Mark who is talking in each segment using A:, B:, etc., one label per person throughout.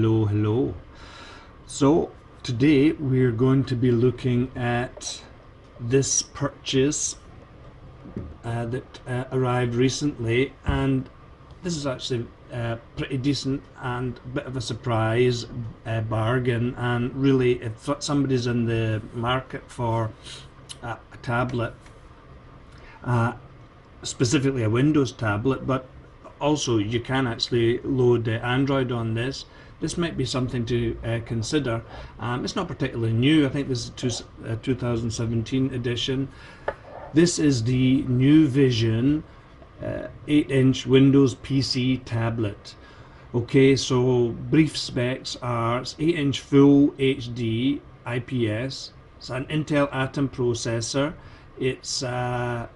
A: Hello. So today we're going to be looking at this purchase that arrived recently, and this is actually pretty decent and a bit of a surprise bargain. And really, if somebody's in the market for a tablet, specifically a Windows tablet, but also you can actually load Android on this. This might be something to consider. It's not particularly new. I think this is 2017 edition. This is the NuVision 8-inch Windows PC tablet. Okay, so brief specs are: it's 8-inch Full HD IPS. It's an Intel Atom processor. It's the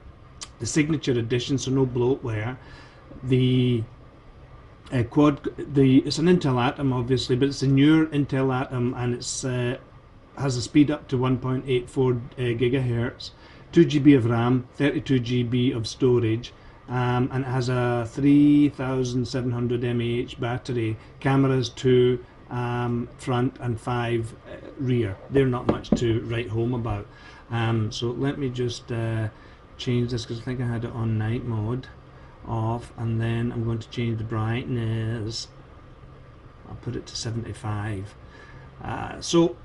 A: signature edition, so no bloatware. It's an Intel Atom, obviously, but it's a newer Intel Atom, and it's has a speed up to 1.84 gigahertz, 2 GB of RAM, 32 GB of storage, and it has a 3700 mAh battery. Cameras 2 front and 5 rear. They're not much to write home about. So let me just change this, because I think I had it on night mode off, and then I'm going to change the brightness. I'll put it to 75. So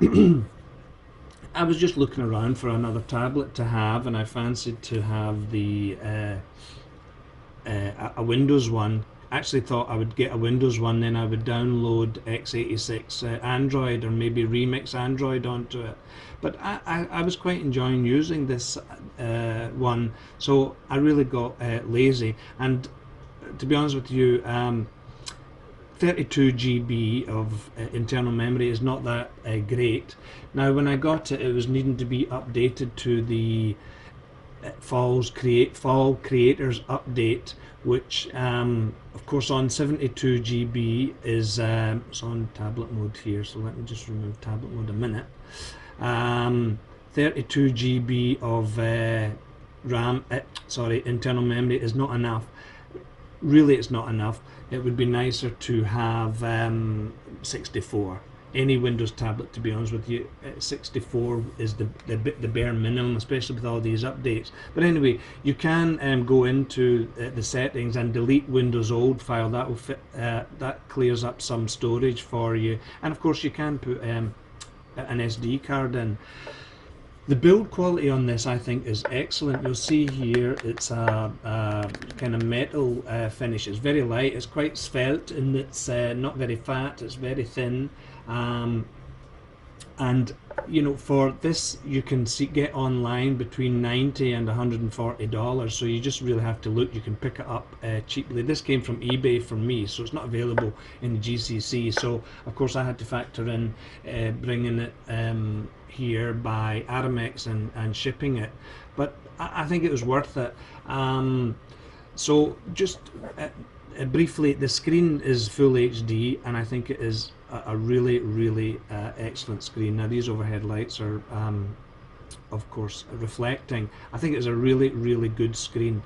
A: I was just looking around for another tablet to have, and I fancied to have the a Windows one. Actually thought I would get a Windows one, then I would download x86 Android, or maybe remix Android onto it. But I was quite enjoying using this one, so I really got lazy. And to be honest with you, 32 GB of internal memory is not that great. Now, when I got it, it was needing to be updated to the Fall Creators Update, which of course on 72 GB is it's on tablet mode here, so let me just remove tablet mode a minute. 32 GB of internal memory is not enough. Really, it's not enough. It would be nicer to have 64. Any Windows tablet, to be honest with you, 64 is the bare minimum, especially with all these updates. But anyway, you can go into the settings and delete Windows old file. That will fit. That clears up some storage for you, and of course you can put an SD card in. The build quality on this, I think, is excellent. You'll see here it's a kind of metal finish. It's very light. It's quite svelte, and it's not very fat. It's very thin. And you know, for this you can get online between $90 and $140, so you just really have to look. You can pick it up cheaply. This came from eBay for me, so it's not available in the GCC, so of course I had to factor in bringing it here by Aramex and shipping it, but I think it was worth it. So just briefly, the screen is Full HD, and I think it is a really excellent screen. Now these overhead lights are of course reflecting. I think it's a really good screen.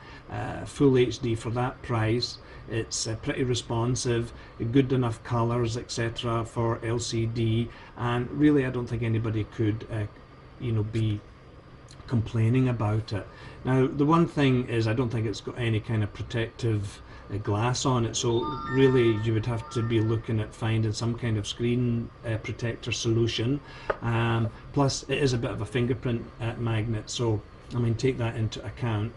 A: Full HD for that price. It's pretty responsive, good enough colors, etc. for LCD, and really I don't think anybody could you know, be complaining about it. Now the one thing is, I don't think it's got any kind of protective glass on it, so really you would have to be looking at finding some kind of screen protector solution. Plus it is a bit of a fingerprint magnet, so I mean, take that into account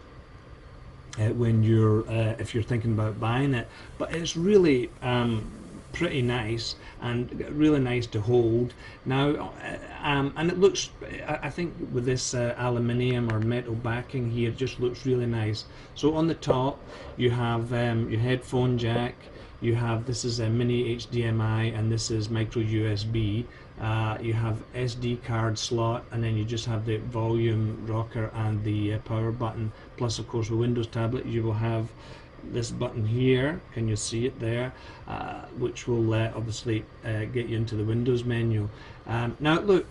A: when you're if you're thinking about buying it. But it's really pretty nice, and really nice to hold. Now and it looks, I think with this aluminium or metal backing here, it just looks really nice. So on the top you have your headphone jack, you have, this is a mini HDMI, and this is micro USB. You have SD card slot, and then you just have the volume rocker and the power button. Plus of course with Windows tablet you will have this button here, can you see it there, which will obviously get you into the Windows menu. Now look,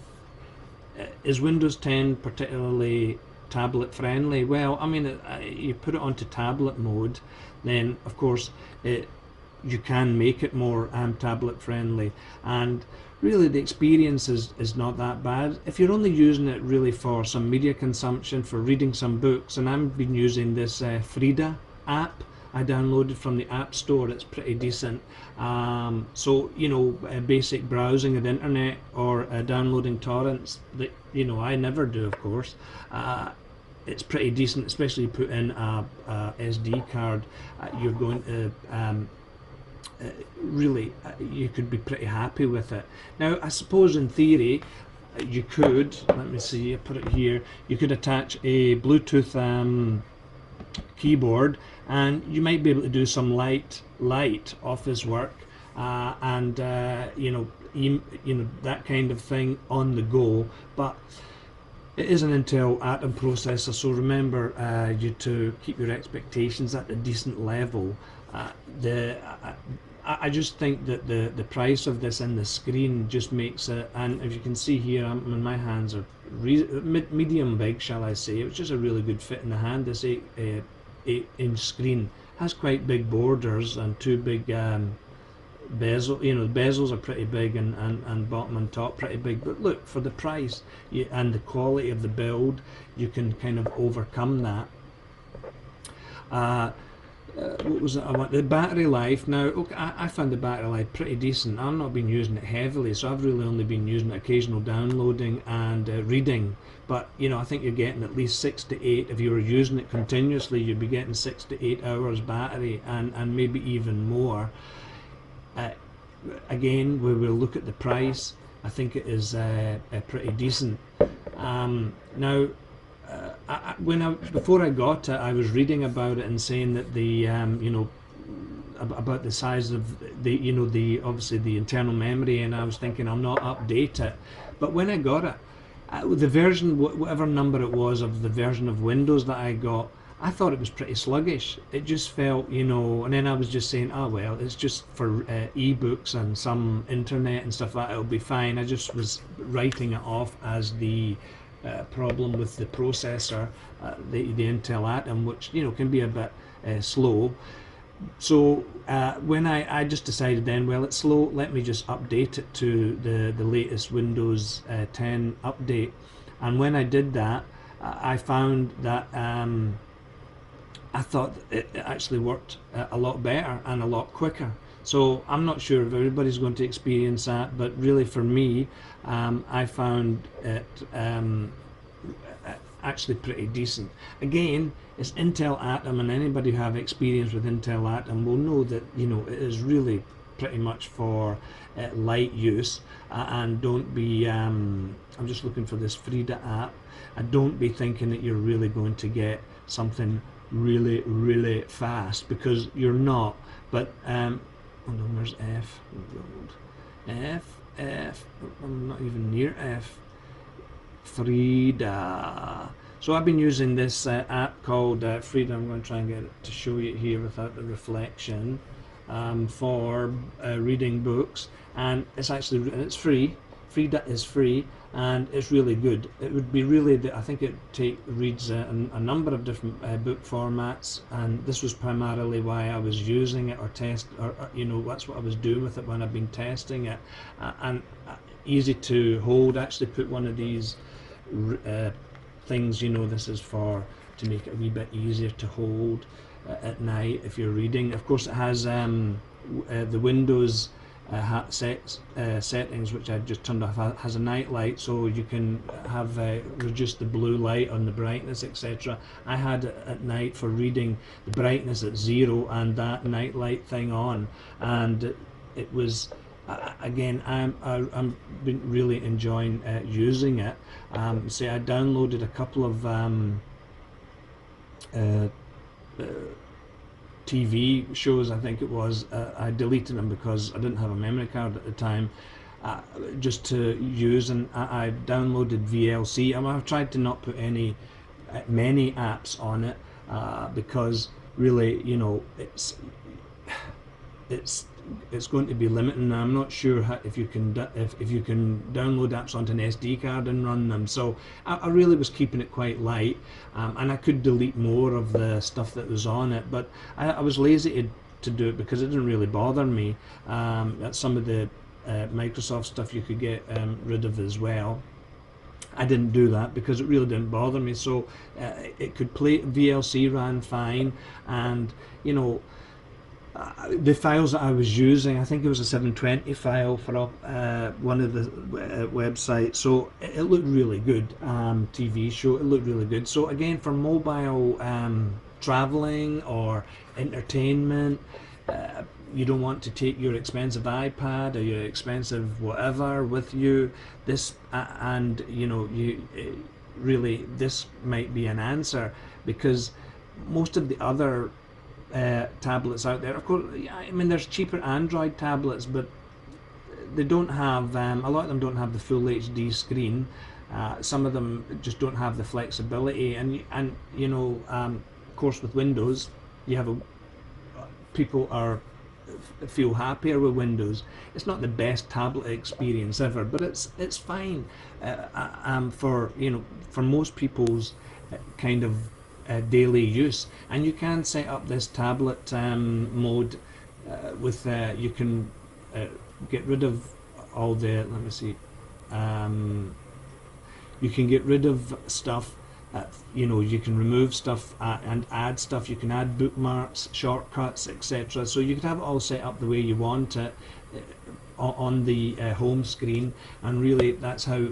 A: is Windows 10 particularly tablet friendly? Well, I mean, you put it onto tablet mode, then of course it you can make it more tablet friendly, and really the experience is not that bad if you're only using it really for some media consumption, for reading some books. And I've been using this Frida app I downloaded from the App Store. It's pretty decent. So basic browsing of the internet or downloading torrents that I never do, of course. It's pretty decent, especially you put in a SD card. You're going to really, you could be pretty happy with it. Now, I suppose in theory, you could, let me see, I put it here, you could attach a Bluetooth keyboard, and you might be able to do some light office work, and that kind of thing on the go. But it is an Intel Atom processor, so remember you to keep your expectations at a decent level. I just think that the price of this and the screen just makes it, and if you can see here, my hands are medium big, shall I say. It's just a really good fit in the hand. This 8-inch screen has quite big borders and two big bezel. The bezels are pretty big, and bottom and top pretty big. But look, for the price and the quality of the build, you can kind of overcome that. What was it I want? The battery life. Now, okay, I found the battery life pretty decent. I've not been using it heavily, so I've really only been using it occasional downloading and reading. But I think you're getting at least 6 to 8. If you were using it continuously, you'd be getting 6 to 8 hours battery, and maybe even more. Again, we will look at the price. I think it is pretty decent. Now, before I got it, I was reading about it and saying that the about the size of the obviously the internal memory, and I was thinking I'll not update it. But when I got it, the version, whatever number it was of the version of Windows that I got, I thought it was pretty sluggish. It just felt, and then I was just saying, oh well, it's just for e-books and some internet and stuff like that, it'll be fine. I just was writing it off as the problem with the processor, the Intel Atom, which can be a bit slow. So when I just decided then, well, it's slow, let me just update it to the latest Windows 10 update. And when I did that, I found that I thought it actually worked a lot better and a lot quicker. So I'm not sure if everybody's going to experience that, but really for me, I found it actually pretty decent. Again, it's Intel Atom, and anybody who have experience with Intel Atom will know that it is really pretty much for light use, and don't be I'm just looking for this Frida app, and don't be thinking that you're really going to get something really fast, because you're not. But hold on, where's F? F, I'm not even near F. Frida. So I've been using this app called Frida. I'm going to try and get it to show you here without the reflection, for reading books, and it's free. Frida is free, and it's really good. It would be really, I think it reads a number of different book formats, and this was primarily why I was using it, or that's what I was doing with it when I've been testing it. And easy to hold. Actually put one of these things, this is to make it a wee bit easier to hold at night if you're reading. Of course, it has the Windows settings, which I just turned off. Has a night light, so you can have reduce the blue light on the brightness, etc. I had it at night for reading, the brightness at 0 and that night light thing on, and it was again, I'm been really enjoying using it. Say I downloaded a couple of TV shows, I think it was. I deleted them because I didn't have a memory card at the time, just to use, and I downloaded VLC. I've tried to not put many apps on it, because really, it's going to be limiting. I'm not sure if you can download apps onto an SD card and run them. So I really was keeping it quite light, and I could delete more of the stuff that was on it, but I was lazy to do it because it didn't really bother me. That's some of the Microsoft stuff you could get rid of as well. I didn't do that because it really didn't bother me. So it could play, VLC ran fine, and you know, the files that I was using, I think it was a 720 file for one of the websites, so it looked really good. TV show, it looked really good. So again, for mobile traveling or entertainment, you don't want to take your expensive iPad or your expensive whatever with you. This and you know, really this might be an answer, because most of the other tablets out there, of course, I mean, there's cheaper Android tablets, but they don't have, a lot of them don't have the full HD screen. Some of them just don't have the flexibility, and you know, of course, with Windows, you have people feel happier with Windows. It's not the best tablet experience ever, but it's fine for, you know, for most people's kind of daily use. And you can set up this tablet mode with you can get rid of all the, let me see, you can get rid of stuff. You know, you can remove stuff and add stuff. You can add bookmarks, shortcuts, etc. So you could have it all set up the way you want it on the home screen, and really that's how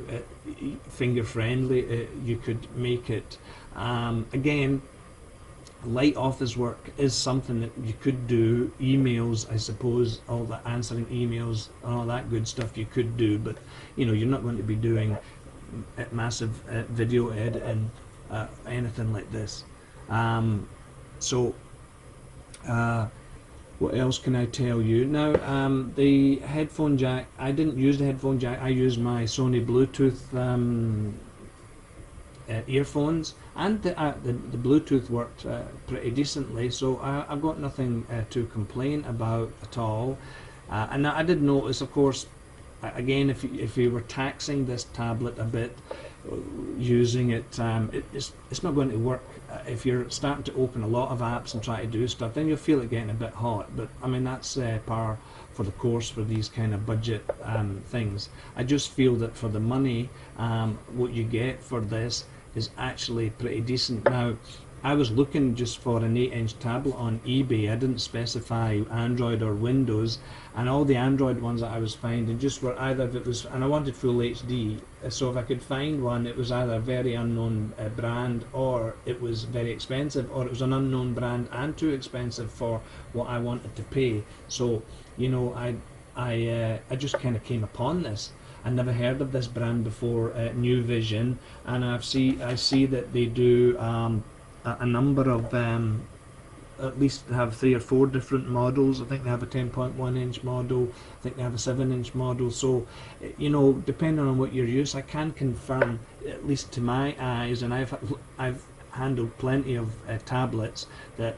A: finger friendly you could make it. Again, light office work is something that you could do. Emails, I suppose, all the answering emails and all that good stuff you could do, but you know, you're not going to be doing massive video editing, anything like this. So what else can I tell you now? The headphone jack, I didn't use the headphone jack. I used my Sony Bluetooth earphones, and the Bluetooth worked pretty decently, so I've got nothing to complain about at all. And I did notice, of course, again, if you were taxing this tablet a bit, using it, it's not going to work. If you're starting to open a lot of apps and try to do stuff, then you'll feel it getting a bit hot. But I mean, that's par for the course for these kind of budget things. I just feel that for the money, what you get for this is actually pretty decent. Now, I was looking just for an 8-inch tablet on eBay. I didn't specify Android or Windows, and all the Android ones that I was finding just were either, if it was, and I wanted full HD, so if I could find one, it was either a very unknown brand, or it was very expensive, or it was an unknown brand and too expensive for what I wanted to pay. So, you know, I just kind of came upon this. I never heard of this brand before, NuVision, and I see that they do a number of, at least have 3 or 4 different models. I think they have a 10.1 inch model, I think they have a 7-inch model. So, you know, depending on what your use, I can confirm, at least to my eyes, and I've handled plenty of tablets, that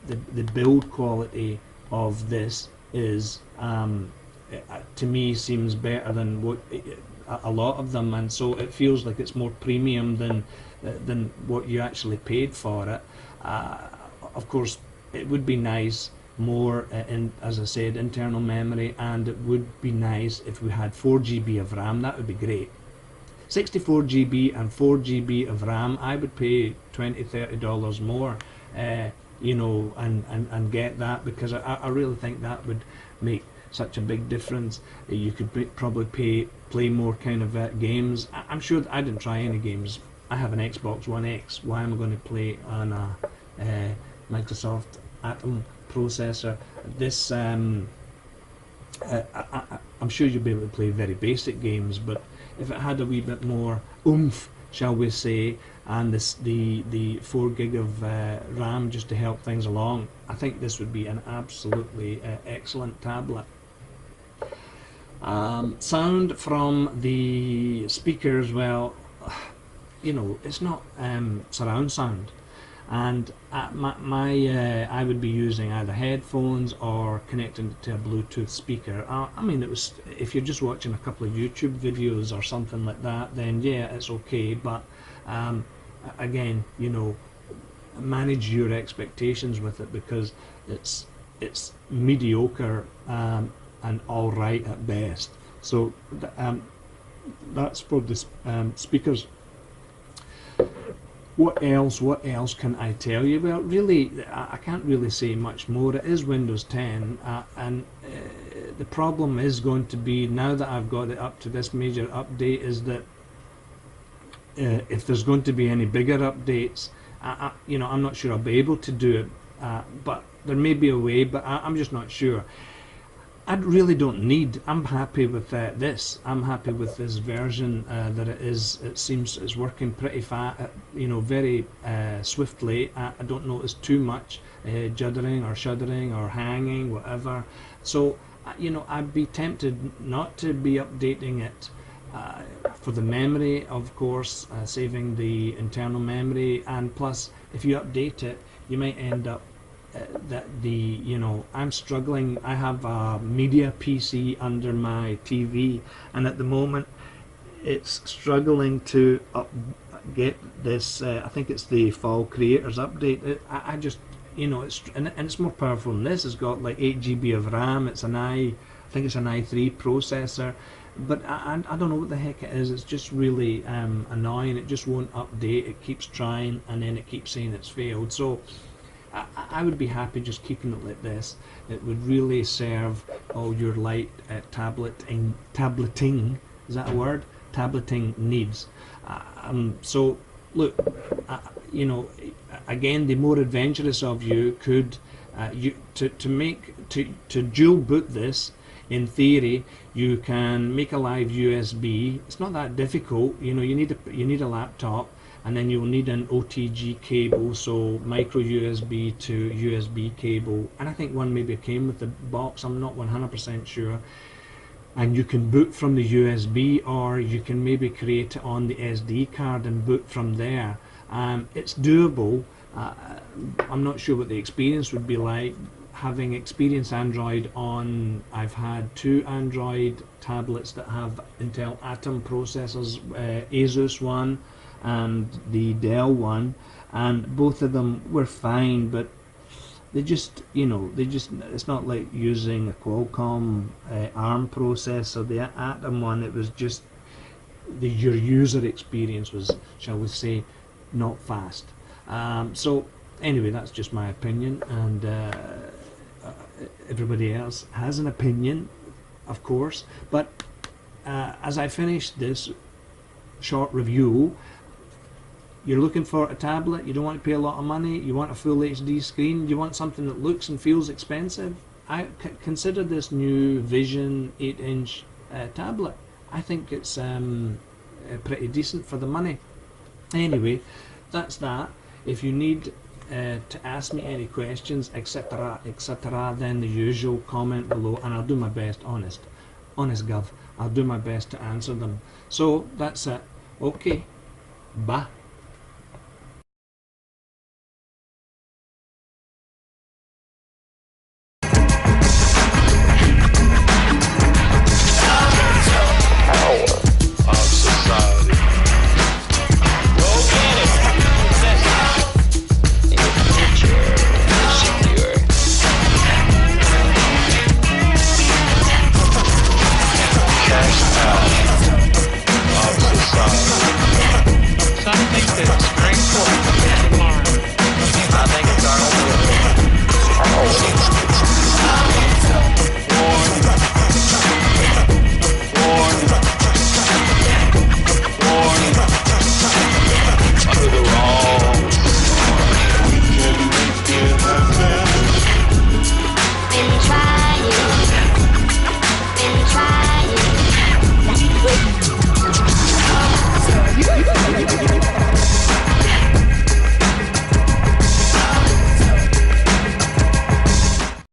A: the build quality of this is, to me, seems better than what a lot of them, and so it feels like it's more premium than what you actually paid for it. Of course, it would be nice more as I said, internal memory, and it would be nice if we had 4 GB of RAM. That would be great. 64 GB and 4 GB of RAM, I would pay $20–30 more, you know, and get that, because I really think that would make such a big difference. You could probably play more kind of games. I'm sure that I didn't try any games. I have an Xbox One X. Why am I going to play on a Microsoft Atom processor? This I'm sure you'll be able to play very basic games, but if it had a wee bit more oomph, shall we say, and the 4 gig of RAM just to help things along, I think this would be an absolutely excellent tablet. Sound from the speakers, well, you know, it's not surround sound, and I would be using either headphones or connecting to a Bluetooth speaker. I mean, it was, if you're just watching a couple of YouTube videos or something like that, then yeah, it's okay, but again, you know, manage your expectations with it, because it's it's mediocre and all right at best. So that's for the speakers. What else can I tell you? Well, really, I can't really say much more. It is Windows 10, and the problem is going to be, now that I've got it up to this major update, is that if there's going to be any bigger updates, I'm not sure I'll be able to do it, but there may be a way, but I'm just not sure. I really don't need. I'm happy with this. I'm happy with this version that it is. It seems it's working pretty fast, very swiftly. I don't notice too much juddering or shuddering or hanging, whatever. So, I'd be tempted not to be updating it for the memory, of course, saving the internal memory, and plus, if you update it, you might end up I'm struggling. I have a media PC under my TV, and at the moment it's struggling to get this. I think it's the Fall Creators update. I just, it's more powerful than this. It's got like 8 GB of RAM. It's I think it's an i3 processor, but I don't know what the heck it is. It's just really annoying. It just won't update. It keeps trying, and then it keeps saying it's failed. So I would be happy just keeping it like this. It would really serve all your light tableting, is that a word? Tableting needs. So look, again, the more adventurous of you could to dual boot this. In theory, you can make a live USB. It's not that difficult. You need a laptop, and then you'll need an OTG cable, so micro USB to USB cable, and I think one maybe came with the box. I'm not 100% sure. And you can boot from the USB, or you can maybe create it on the SD card and boot from there. It's doable. I'm not sure what the experience would be like. Having experienced Android on, I've had 2 Android tablets that have Intel Atom processors, Asus one and the Dell one, and both of them were fine, but they just, it's not like using a Qualcomm ARM processor. The Atom one, it was just, your user experience was, shall we say, not fast. So anyway, that's just my opinion, and everybody else has an opinion, of course. But as I finish this short review, you're looking for a tablet, you don't want to pay a lot of money, you want a full HD screen, you want something that looks and feels expensive, I consider this NuVision 8-inch tablet. I think it's pretty decent for the money. Anyway, that's that. If you need to ask me any questions, etc., etc., then the usual, comment below, and I'll do my best. Honest gov, I'll do my best to answer them. So that's it. Okay, bye.